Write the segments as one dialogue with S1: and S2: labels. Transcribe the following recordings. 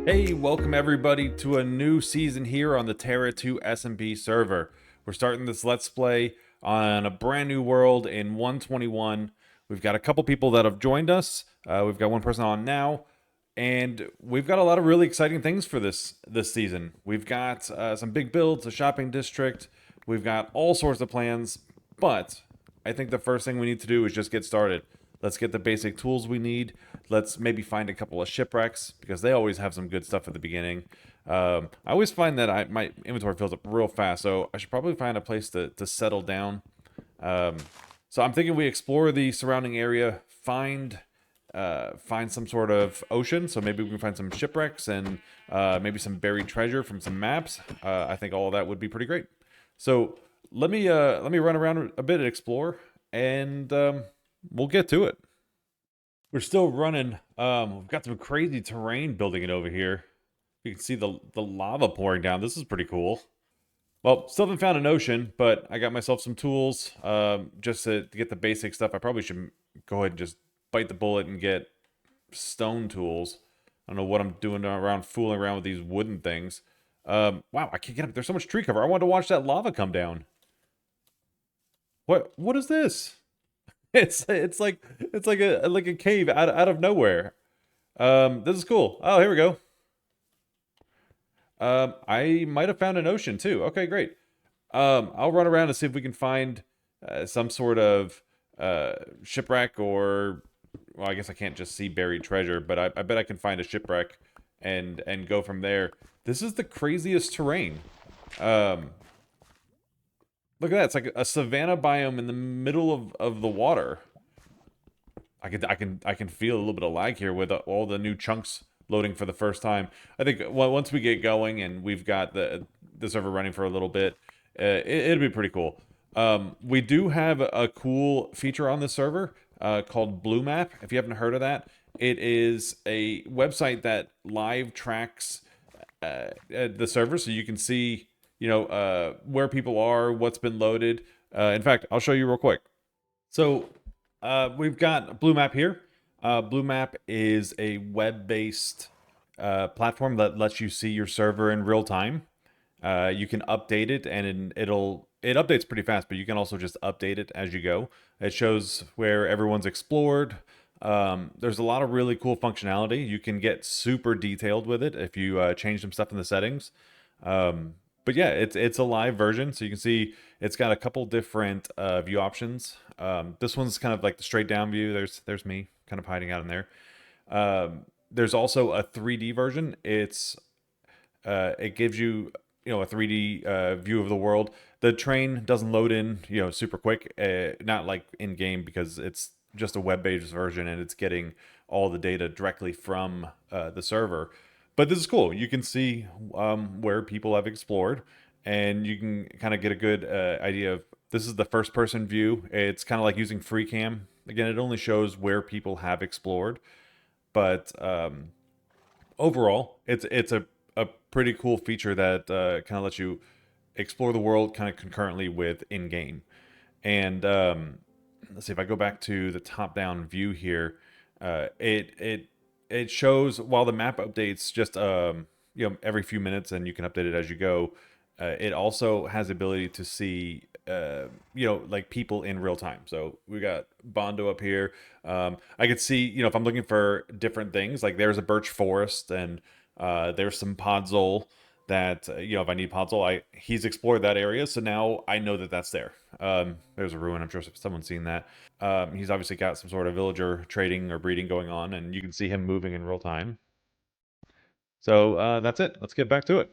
S1: Hey, welcome everybody to a new season here on the Terra 2.0 SMP server. We're starting this Let's Play on a brand new world in 121. We've got a couple people that have joined us. We've got one person on now, and we've got a lot of really exciting things for this season. We've got some big builds, a shopping district. We've got all sorts of plans, but I think the first thing we need to do is just get started. Let's get the basic tools we need. Let's maybe find a couple of shipwrecks because they always have some good stuff at the beginning. I always find that my inventory fills up real fast, so I should probably find a place to settle down. Um, so I'm thinking we explore the surrounding area, find some sort of ocean. So maybe we can find some shipwrecks and maybe some buried treasure from some maps. I think all of that would be pretty great. So let me run around a bit and explore, and we'll get to it. We're still running. We've got some crazy terrain building it over here. You can see the lava pouring down. This is pretty cool. Well, still haven't found an ocean, but I got myself some tools just to get the basic stuff. I probably should go ahead and just bite the bullet and get stone tools. I don't know what I'm doing around fooling around with these wooden things. Wow, I can't get up. There's so much tree cover. I wanted to watch that lava come down. What is this? It's like a cave out of nowhere. This is cool. Oh, here we go. I might have found an ocean too. Okay, great. I'll run around and see if we can find some sort of shipwreck or, well, I guess I can't just see buried treasure, but I bet I can find a shipwreck and go from there. This is the craziest terrain. Um, Look at that. It's like a savanna biome in the middle of the water. I can feel a little bit of lag here with all the new chunks loading for the first time. I think once we get going and we've got the server running for a little bit, it'll be pretty cool. We do have a cool feature on the server called Blue Map. If you haven't heard of that, it is a website that live tracks the server, so you can see where people are, what's been loaded. In fact, I'll show you real quick. So we've got Blue Map here. Blue Map is a web-based platform that lets you see your server in real time. You can update it, and it updates pretty fast, but you can also just update it as you go. It shows where everyone's explored. There's a lot of really cool functionality. You can get super detailed with it if you change some stuff in the settings. But yeah, it's a live version, so you can see it's got a couple different view options. This one's kind of like the straight down view. There's me kind of hiding out in there. There's also a 3D version. It gives you a 3D view of the world. The train doesn't load in super quick, not like in game because it's just a web-based version and it's getting all the data directly from the server. But this is cool. You can see where people have explored, and you can kind of get a good idea of. This is the first-person view. It's kind of like using free cam. Again, it only shows where people have explored, but overall, it's a pretty cool feature that kind of lets you explore the world kind of concurrently with in-game. And let's see if I go back to the top-down view here. It shows while the map updates just every few minutes, and you can update it as you go. It also has the ability to see like people in real time. So we got Bondo up here. I could see if I'm looking for different things, like there's a birch forest and there's some podzol that if I need podzol, he's explored that area, so now I know that that's there. There's a ruin. I'm sure someone's seen that. He's obviously got some sort of villager trading or breeding going on, and you can see him moving in real time. So that's it. Let's get back to it.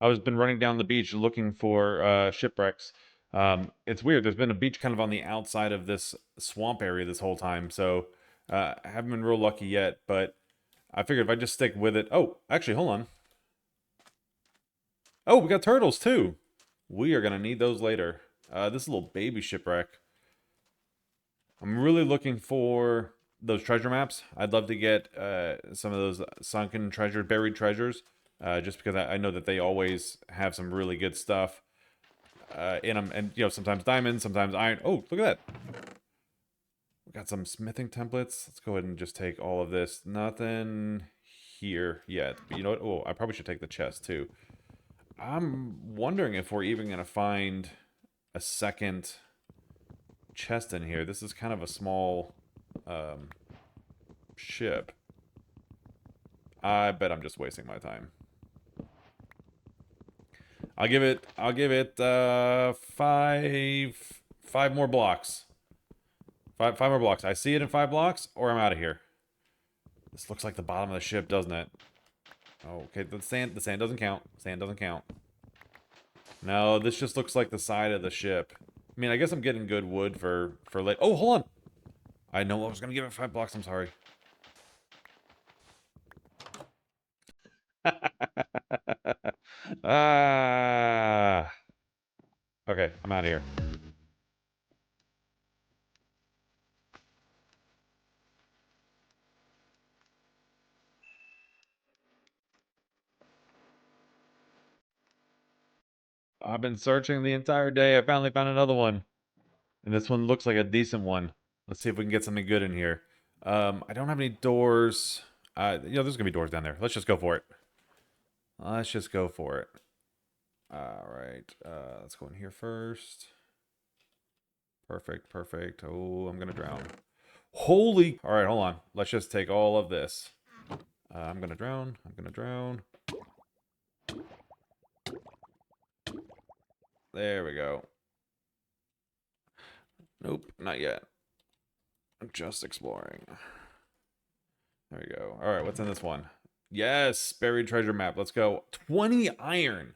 S1: I've been running down the beach looking for shipwrecks. It's weird. There's been a beach kind of on the outside of this swamp area this whole time, so I haven't been real lucky yet. But I figured if I just stick with it. Oh, actually, hold on. Oh, we got turtles too. We are gonna need those later. This little baby shipwreck. I'm really looking for those treasure maps. I'd love to get some of those sunken treasure, buried treasures, just because I know that they always have some really good stuff in them. And, you know, sometimes diamonds, sometimes iron. Oh, look at that. We got some smithing templates. Let's go ahead and just take all of this. Nothing here yet. But you know what? Oh, I probably should take the chest, too. I'm wondering if we're even going to find a second chest in here. This is kind of a small ship. I bet I'm just wasting my time. I'll give it five more blocks. Five more blocks. I see it in 5 blocks, or I'm out of here. This looks like the bottom of the ship, doesn't it? Oh, okay, the sand doesn't count. Sand doesn't count. No, this just looks like the side of the ship. I mean, I guess I'm getting good wood for late. Oh, hold on. I know I was gonna give it 5 blocks. I'm sorry. Ah. Okay, I'm out of here. I've been searching the entire day. I finally found another one. And this one looks like a decent one. Let's see if we can get something good in here. I don't have any doors. You know, there's gonna be doors down there. Let's just go for it. Let's just go for it. All right. Let's go in here first. Perfect, perfect. Oh, I'm gonna drown. Holy! All right, hold on. Let's just take all of this. I'm gonna drown. I'm gonna drown. There we go. Nope, not yet. I'm just exploring. There we go. All right, what's in this one? Yes, buried treasure map. Let's go. 20 iron.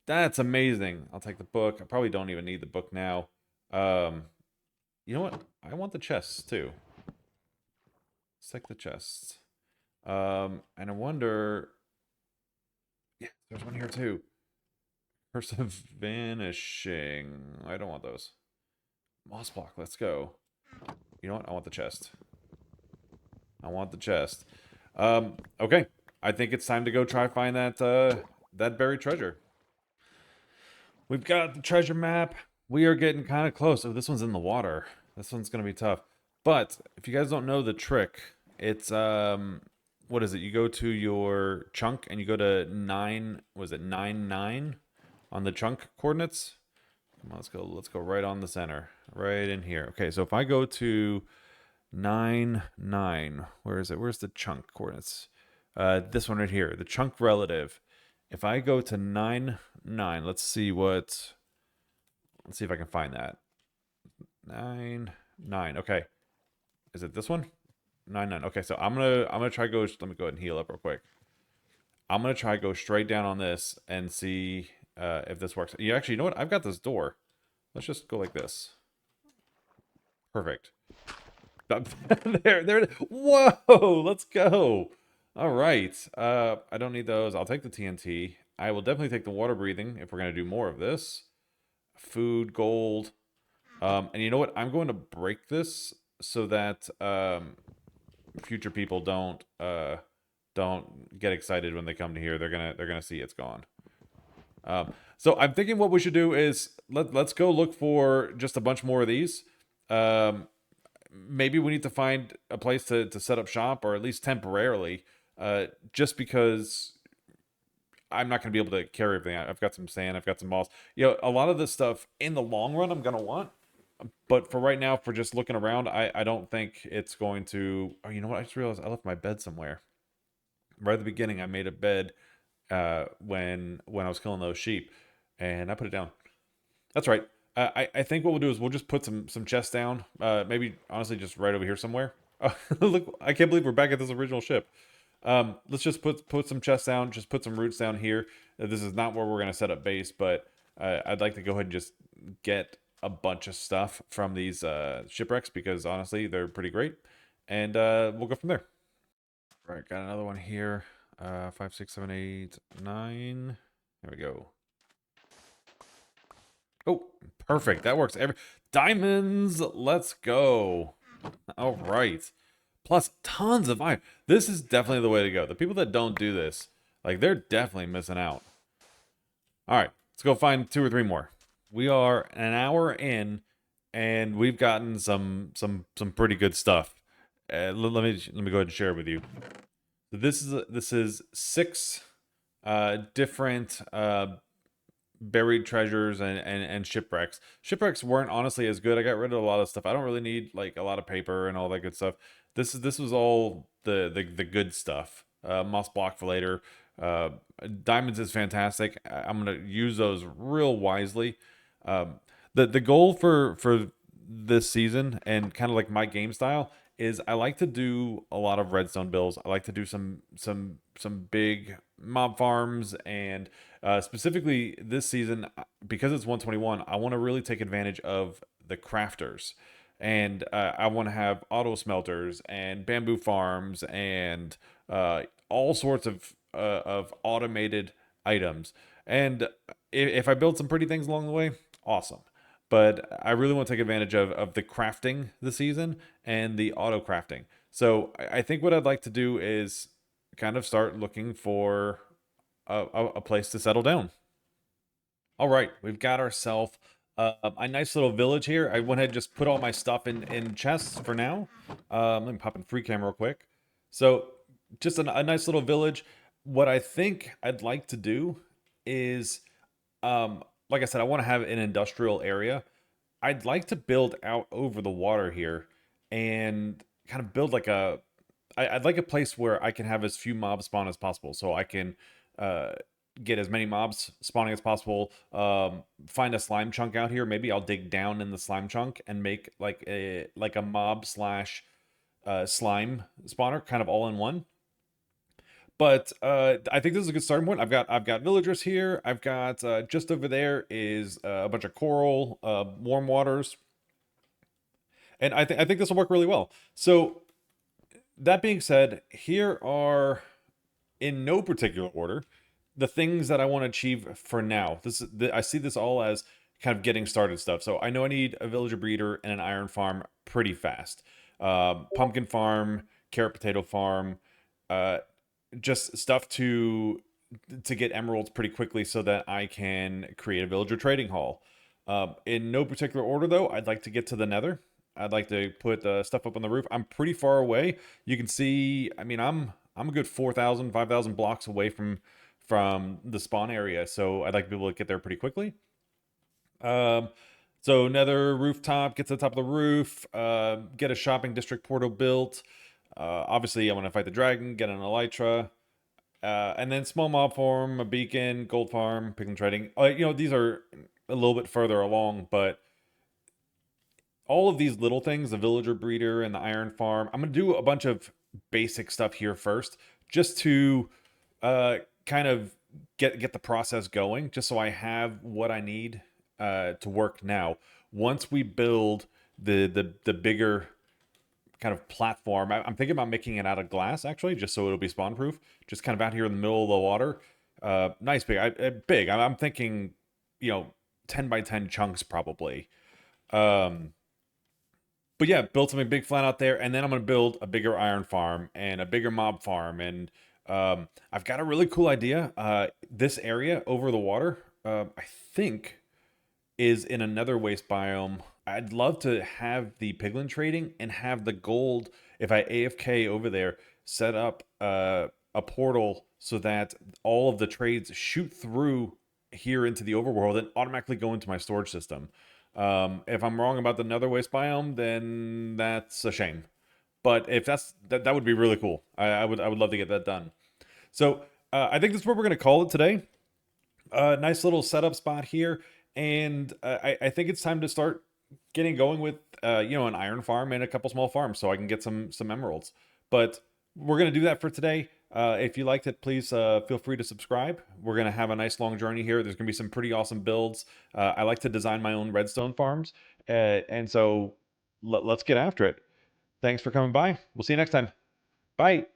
S1: That's amazing. I'll take the book. I probably don't even need the book now. You know what? I want the chests too. Let's take the chests. And I wonder. Yeah, there's one here too. Curse of Vanishing. I don't want those. Moss block. Let's go. You know what? I want the chest. I want the chest. Okay. I think it's time to go try find that buried treasure. We've got the treasure map. We are getting kind of close. Oh, this one's in the water. This one's gonna be tough. But if you guys don't know the trick, it's what is it? You go to your chunk and you go to 9, was it 9 9 on the chunk coordinates? Come on, let's go right on the center. Right in here. Okay, so if I go to 9 9, where is it? Where's the chunk coordinates? This one right here, the chunk relative. If I go to 9 9, let's see if I can find that. 9 9. Okay. Is it this one? 9 9. Okay, so I'm gonna try go. Let me go ahead and heal up real quick. I'm gonna try go straight down on this and see if this works. You actually, you know what? I've got this door. Let's just go like this. Perfect. There. Whoa! Let's go. All right. I don't need those. I'll take the TNT. I will definitely take the water breathing if we're gonna do more of this. Food, gold. And you know what? I'm going to break this so that future people don't get excited when they come to here. They're gonna see it's gone. So I'm thinking what we should do is let's go look for just a bunch more of these. Maybe we need to find a place to set up shop, or at least temporarily, just because I'm not going to be able to carry everything. I've got some sand, I've got some moss. You know, a lot of this stuff in the long run I'm going to want. But for right now, for just looking around, I don't think it's going to... Oh, you know what? I just realized I left my bed somewhere. Right at the beginning, I made a bed when I was killing those sheep. And I put it down. That's right. I think what we'll do is we'll just put some chests down. Maybe, honestly, just right over here somewhere. Oh, look, I can't believe we're back at this original ship. Let's just put some chests down. Just put some roots down here. This is not where we're going to set up base, but I'd like to go ahead and just get a bunch of stuff from these shipwrecks because honestly they're pretty great, and we'll go from there. All right, got another one here. 5 6 7 8 9. There we go. Oh, perfect. That works. Every diamonds. Let's go. All right. plus tons of iron. This is definitely the way to go. The people that don't do this, like, they're definitely missing out. All right, let's go find two or three more. We are an hour in, and we've gotten some pretty good stuff. Let me go ahead and share it with you. So this is six different buried treasures and shipwrecks. Shipwrecks weren't honestly as good. I got rid of a lot of stuff. I don't really need like a lot of paper and all that good stuff. This was all the good stuff. Moss block for later. Uh, Diamonds is fantastic. I'm gonna use those real wisely. The goal for this season and kind of like my game style is I like to do a lot of redstone builds. I like to do some big mob farms and specifically this season because it's 121. I want to really take advantage of the crafters, and I want to have auto smelters and bamboo farms and all sorts of automated items. And if I build some pretty things along the way, awesome. But I really want to take advantage of the crafting this season and the auto crafting. So I think what I'd like to do is kind of start looking for a place to settle down. All right, we've got ourselves a nice little village here. I went ahead and just put all my stuff in chests for now. Let me pop in free cam real quick. So just a nice little village. What I think I'd like to do is, like I said, I want to have an industrial area. I'd like to build out over the water here and kind of build like I'd like a place where I can have as few mobs spawn as possible, so I can uh, get as many mobs spawning as possible. Find a slime chunk out here. Maybe I'll dig down in the slime chunk and make like a mob slash slime spawner, kind of all in one. But I think this is a good starting point. I've got villagers here. I've got just over there is a bunch of coral, warm waters, and I think this will work really well. So that being said, here are, in no particular order, the things that I want to achieve for now. I see this all as kind of getting started stuff. So I know I need a villager breeder and an iron farm pretty fast. Pumpkin farm, carrot potato farm, uh, just stuff to get emeralds pretty quickly so that I can create a villager trading hall. In no particular order, though, I'd like to get to the nether. I'd like to put stuff up on the roof. I'm pretty far away. You can see, I mean, I'm a good 4,000, 5,000 blocks away from the spawn area, so I'd like to be able to get there pretty quickly. Um, so nether rooftop, get to the top of the roof, get a shopping district portal built. Obviously, I want to fight the dragon, get an elytra, and then small mob farm, a beacon, gold farm, pickling trading. These are a little bit further along, but all of these little things, the villager breeder and the iron farm, I'm gonna do a bunch of basic stuff here first, just to kind of get the process going, just so I have what I need to work now. Once we build the bigger kind of platform, I'm thinking about making it out of glass actually, just so it'll be spawn proof, just kind of out here in the middle of the water. Nice big. I'm thinking, 10 by 10 chunks probably. Um, but yeah, build something big flat out there, and then I'm gonna build a bigger iron farm and a bigger mob farm, and I've got a really cool idea. This area over the water, I think, is in another waste biome. I'd love to have the piglin trading and have the gold. If I AFK over there, set up a portal so that all of the trades shoot through here into the overworld and automatically go into my storage system. If I'm wrong about the nether waste biome, then that's a shame. But if that would be really cool. I would love to get that done. So I think that's what we're gonna call it today. Nice little setup spot here, and I think it's time to start getting going with an iron farm and a couple small farms, so I can get some emeralds. But we're gonna do that for today. If you liked it, please feel free to subscribe. We're gonna have a nice long journey here. There's gonna be some pretty awesome builds. I like to design my own redstone farms, and so let's get after it. Thanks for coming by. We'll see you next time. Bye.